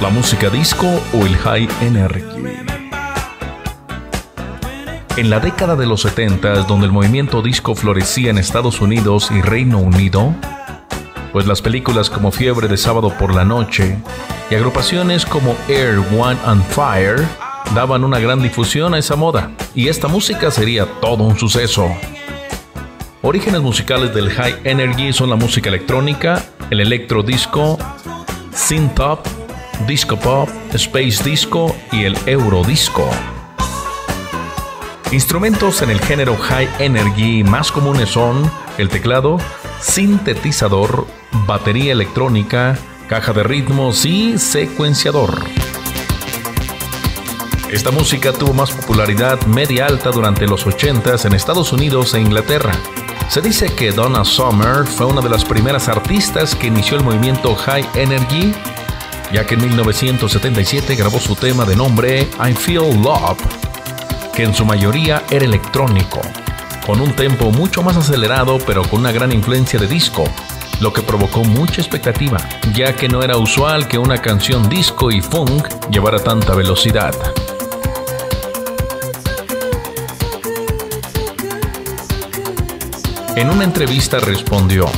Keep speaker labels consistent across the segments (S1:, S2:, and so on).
S1: la música disco o el high energy. En la década de los 70, donde el movimiento disco florecía en Estados Unidos y Reino Unido, pues las películas como Fiebre de Sábado por la Noche y agrupaciones como Air, One and Fire daban una gran difusión a esa moda, y esta música sería todo un suceso. Orígenes musicales del high energy son la música electrónica, el electro disco, synth pop, disco pop, space disco y el eurodisco. Instrumentos en el género high energy más comunes son el teclado, sintetizador, batería electrónica, caja de ritmos y secuenciador. Esta música tuvo más popularidad media alta durante los 80s en Estados Unidos e Inglaterra. Se dice que Donna Summer fue una de las primeras artistas que inició el movimiento high energy, ya que en 1977 grabó su tema de nombre I Feel Love, que en su mayoría era electrónico, con un tempo mucho más acelerado pero con una gran influencia de disco, lo que provocó mucha expectativa, ya que no era usual que una canción disco y funk llevara tanta velocidad. En una entrevista respondió: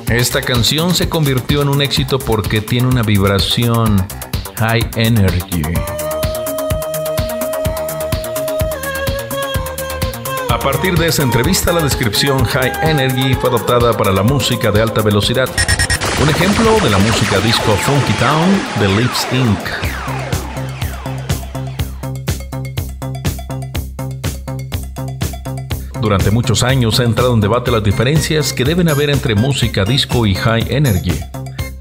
S1: esta canción se convirtió en un éxito porque tiene una vibración high energy. A partir de esa entrevista, la descripción high energy fue adoptada para la música de alta velocidad. Un ejemplo de la música disco Funky Town de Lips Inc. Durante muchos años ha entrado en debate las diferencias que deben haber entre música disco y high energy.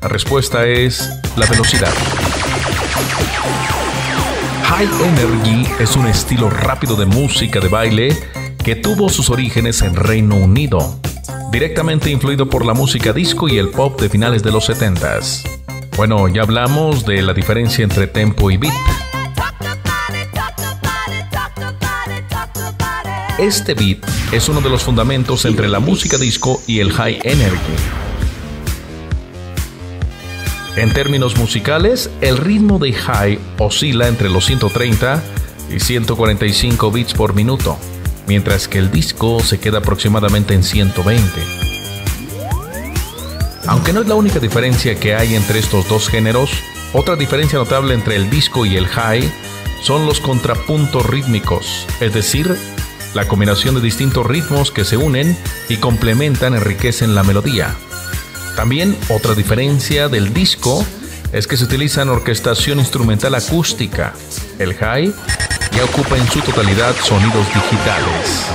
S1: La respuesta es la velocidad. High energy es un estilo rápido de música de baile que tuvo sus orígenes en Reino Unido, directamente influido por la música disco y el pop de finales de los 70s. Bueno, ya hablamos de la diferencia entre tempo y beat. Este beat es uno de los fundamentos entre la música disco y el high energy. En términos musicales, el ritmo de high oscila entre los 130 y 145 beats por minuto, mientras que el disco se queda aproximadamente en 120. Aunque no es la única diferencia que hay entre estos dos géneros, otra diferencia notable entre el disco y el high son los contrapuntos rítmicos, es decir, la combinación de distintos ritmos que se unen y complementan enriquecen la melodía. También otra diferencia del disco es que se utiliza en orquestación instrumental acústica. El high ya ocupa en su totalidad sonidos digitales.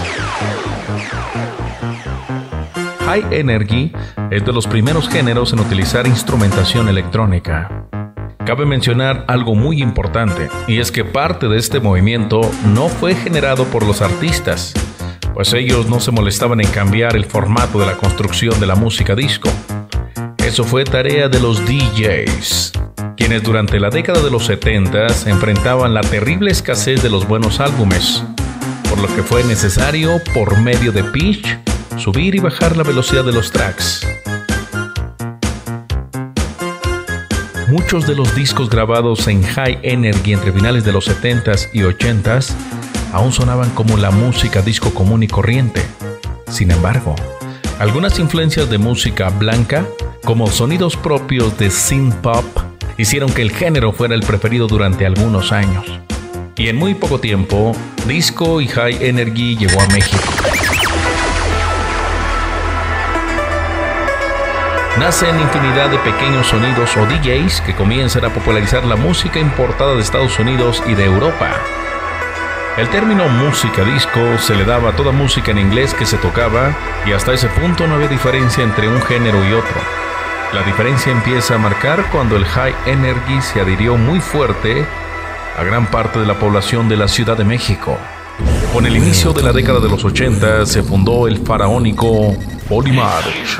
S1: High energy es de los primeros géneros en utilizar instrumentación electrónica. Cabe mencionar algo muy importante, y es que parte de este movimiento no fue generado por los artistas, pues ellos no se molestaban en cambiar el formato de la construcción de la música disco. Eso fue tarea de los DJs, quienes durante la década de los 70s enfrentaban la terrible escasez de los buenos álbumes, por lo que fue necesario, por medio de pitch, subir y bajar la velocidad de los tracks. Muchos de los discos grabados en high energy entre finales de los 70s y 80s aún sonaban como la música disco común y corriente. Sin embargo, algunas influencias de música blanca, como sonidos propios de synth pop, hicieron que el género fuera el preferido durante algunos años. Y en muy poco tiempo, disco y high energy llegó a México. Nacen infinidad de pequeños sonidos o DJs que comienzan a popularizar la música importada de Estados Unidos y de Europa. El término música disco se le daba a toda música en inglés que se tocaba, y hasta ese punto no había diferencia entre un género y otro. La diferencia empieza a marcar cuando el high energy se adhirió muy fuerte a gran parte de la población de la Ciudad de México. Con el inicio de la década de los 80 se fundó el faraónico Polymarch.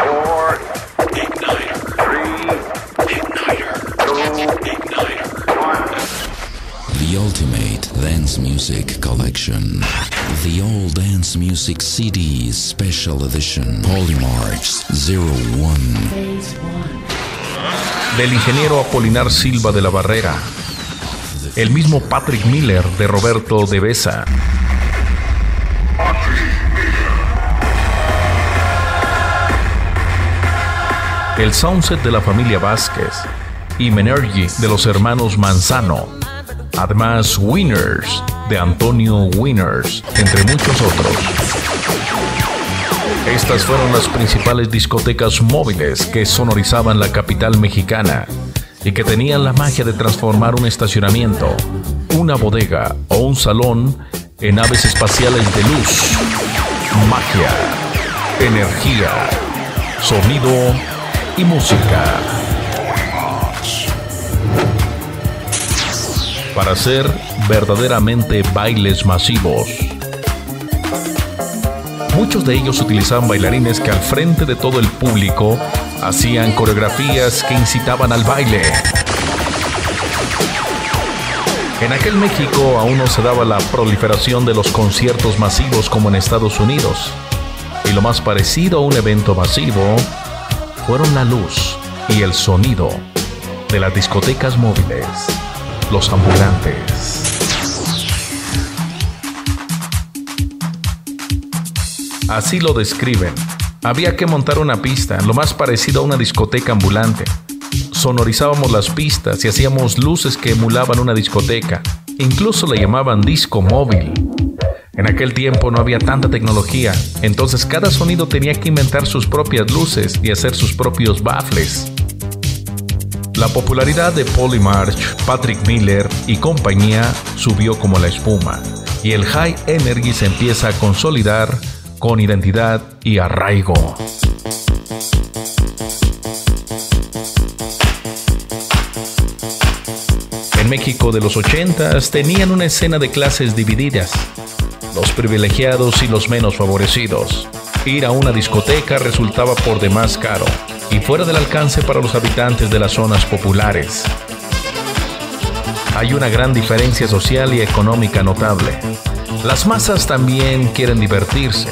S2: The Ultimate Dance Music Collection. The All Dance Music CDs Special Edition. Polymarch 01.
S1: Del ingeniero Apolinar Silva de la Barrera, el mismo Patrick Miller de Roberto de Besa. El soundset de la familia Vázquez y Menergy de los hermanos Manzano. Además, Winners de Antonio Winners, entre muchos otros. Estas fueron las principales discotecas móviles que sonorizaban la capital mexicana y que tenían la magia de transformar un estacionamiento, una bodega o un salón en naves espaciales de luz, magia, energía, sonido y música. Para hacer verdaderamente bailes masivos. Muchos de ellos utilizaban bailarines que al frente de todo el público hacían coreografías que incitaban al baile. En aquel México aún no se daba la proliferación de los conciertos masivos como en Estados Unidos, y lo más parecido a un evento masivo fueron la luz y el sonido de las discotecas móviles, los ambulantes. Así lo describen. Había que montar una pista, lo más parecido a una discoteca ambulante. Sonorizábamos las pistas y hacíamos luces que emulaban una discoteca. Incluso le llamaban disco móvil. En aquel tiempo no había tanta tecnología, entonces cada sonido tenía que inventar sus propias luces y hacer sus propios baffles. La popularidad de Polly March, Patrick Miller y compañía subió como la espuma, y el High Energy se empieza a consolidar con identidad y arraigo. En México de los 80s tenían una escena de clases divididas, los privilegiados y los menos favorecidos. Ir a una discoteca resultaba por demás caro y fuera del alcance para los habitantes de las zonas populares. Hay una gran diferencia social y económica notable. Las masas también quieren divertirse,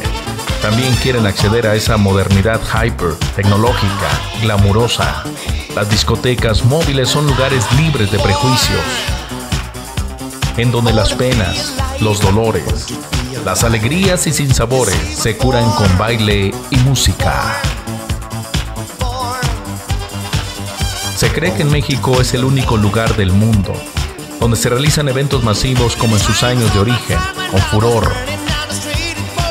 S1: también quieren acceder a esa modernidad hyper, tecnológica, glamurosa. Las discotecas móviles son lugares libres de prejuicios, en donde las penas, los dolores, las alegrías y sinsabores se curan con baile y música. Se cree que en México es el único lugar del mundo donde se realizan eventos masivos como en sus años de origen, con furor.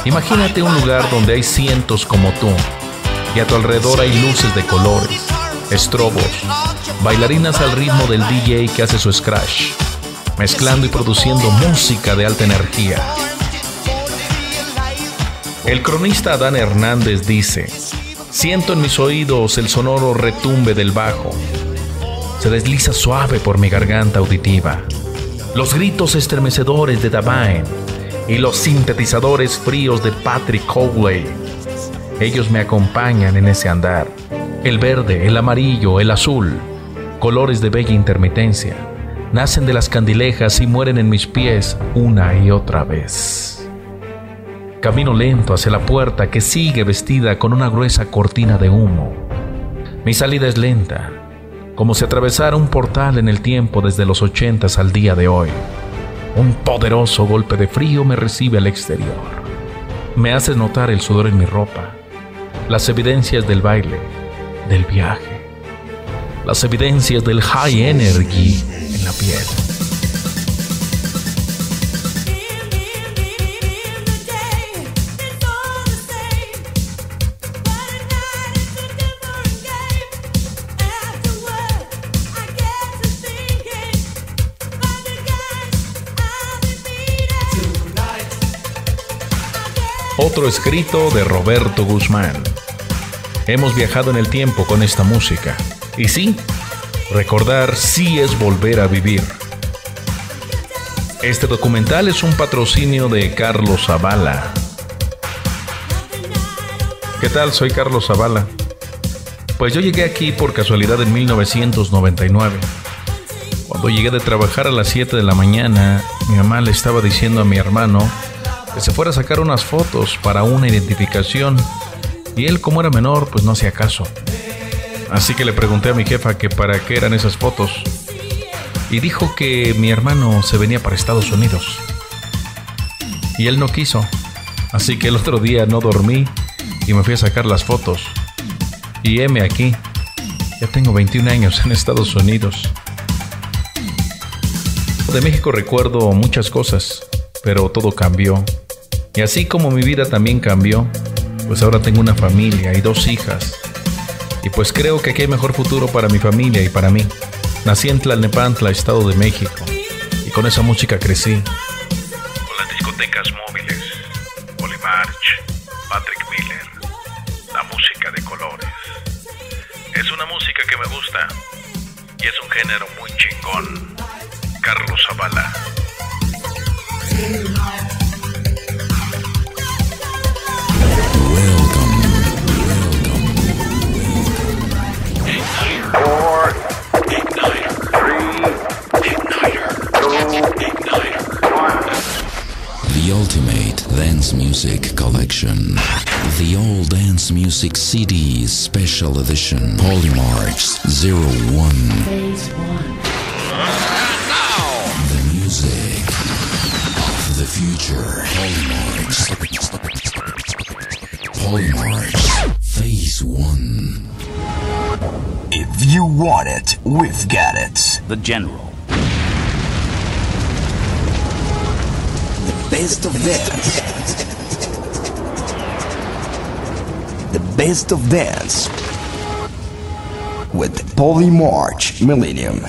S1: Imagínate un lugar donde hay cientos como tú, y a tu alrededor hay luces de colores, estrobos, bailarinas al ritmo del DJ que hace su scratch, mezclando y produciendo música de alta energía. El cronista Adán Hernández dice: siento en mis oídos el sonoro retumbe del bajo. Se desliza suave por mi garganta auditiva. Los gritos estremecedores de Davine y los sintetizadores fríos de Patrick Cowley. Ellos me acompañan en ese andar. El verde, el amarillo, el azul, colores de bella intermitencia, nacen de las candilejas y mueren en mis pies una y otra vez. Camino lento hacia la puerta que sigue vestida con una gruesa cortina de humo. Mi salida es lenta, como si atravesara un portal en el tiempo desde los 80s al día de hoy. Un poderoso golpe de frío me recibe al exterior. Me hace notar el sudor en mi ropa, las evidencias del baile, del viaje, las evidencias del High Energy en la piel. Otro escrito de Roberto Guzmán. Hemos viajado en el tiempo con esta música. Y sí, recordar sí es volver a vivir. Este documental es un patrocinio de Carlos Zavala. ¿Qué tal? Soy Carlos Zavala. Pues yo llegué aquí por casualidad en 1999. Cuando llegué de trabajar a las 7 de la mañana, mi mamá le estaba diciendo a mi hermano que se fuera a sacar unas fotos para una identificación, y él, como era menor, pues no hacía caso. Así que le pregunté a mi jefa que para qué eran esas fotos. y dijo que mi hermano se venía para Estados Unidos. Y él no quiso, así que el otro día no dormí y me fui a sacar las fotos. Y heme aquí, ya tengo 21 años en Estados Unidos. De México recuerdo muchas cosas, pero todo cambió. Y así como mi vida también cambió, pues ahora tengo una familia y 2 hijas. Y pues creo que aquí hay mejor futuro para mi familia y para mí. Nací en Tlalnepantla, Estado de México, y con esa música crecí. Con las discotecas móviles, Polymarch, Patrick Miller, la música de colores. Es una música que me gusta, y es un género muy chingón. Carlos Zavala.
S2: The Ultimate Dance Music Collection. The All Dance Music CDs Special Edition. Polymarch 01.
S3: Phase 1.
S2: The music of the future. Polymarch Phase 1.
S4: If you want it, we've got it.
S5: The General.
S4: The best of dance. The best of dance. With Polymarch Millennium.